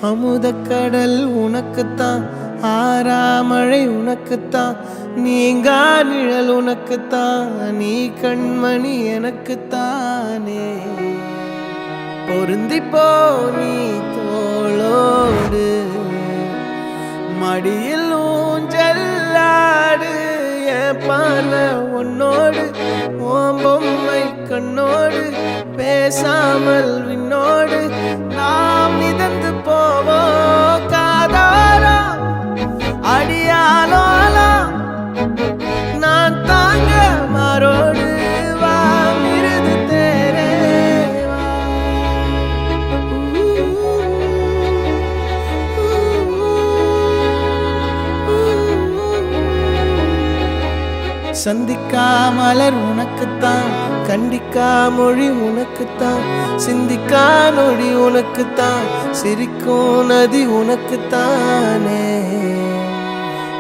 அமுதக்கடல் உனக்குத்தான், ஆறாமழை உனக்குத்தான், நீங்கா நிழல் உனக்குத்தான், நீ கண்மணி எனக்குத்தானே. பொருந்திப்போ நீ தோளோடு, மடியில் ஊஞ்சல்லாடு, என் பார்வை உன்னோடு, ஓம் பொம்மை கண்ணோடு, பேசாமல் விண்ணோடு நாம் மிதந்து போவோம் காதாரா அடியாலோலா. நான் தாங்க மாறோடு வா மிருது தேரே வா. சந்திக்கா மலர் உனக்குத்தான், கண்டிக்கா மொழி உனக்குத்தான், சிந்திக்கா நொடி உனக்குத்தான், சிரிக்கும் நதி உனக்குத்தானே.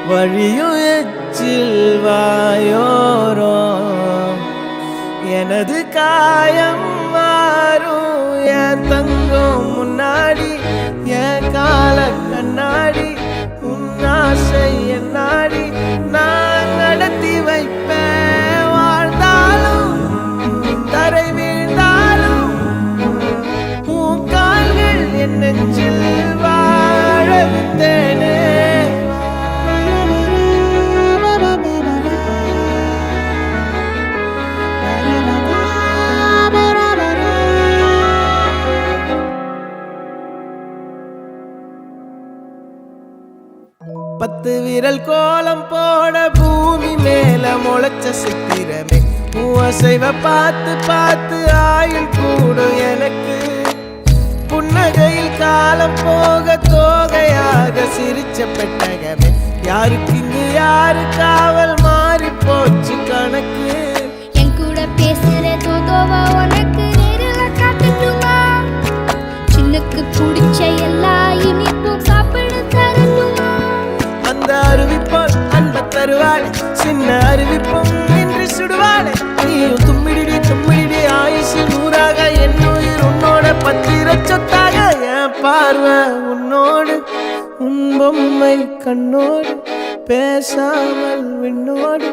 வழியும் எச்சில் வாயோரோ எனது காயம் மாறும், என் தங்கம் முன்னாடி என் கால கண்ணாடி, உன் ஆசை என் நாடி நான் நடத்தி வைப்பேன். வாழ்ந்தாலும் தரை வீழ்ந்தாலும் உன் கால்கள் என் நெஞ்சில் வாழ விட்டேனே. பத்து விரல் கோலம் போட பூமி மேல முளைச்ச சித்திரமே, அசைவ பார்த்து பார்த்து ஆயுள் கூடும் எனக்கு. புன்னகையில் காலம் போக தோகையாக சிரிச்ச பெட்டகமே, யாருக்கு இங்கு யாரு காவல் மாறி போச்சு கணக்கு. என் கூட பேசுற தோதோவா உனக்கு நேரில் காட்டட்டுமா? சின்னுக்கு பிடிச்ச எல்லா இனிப்பும் சாப்பிட தரட்டுமா? அந்த அருவிப்போல் அன்ப தருவாள், சின்ன அருவிப்பும் நின்று சுடுவாளே. நீயும் தும்மிடி தும்மிடி ஆயுசு நூறாக, என் உயிர் உன்னோட பத்திர சொத்தாக. என் பார்வை உன்னோடு, உன் பொம்மை கண்ணோடு, பேசாமல் விண்ணோடு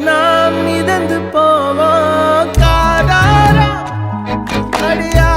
நாம் மிதந்து போவோம் காதாரா அடியா.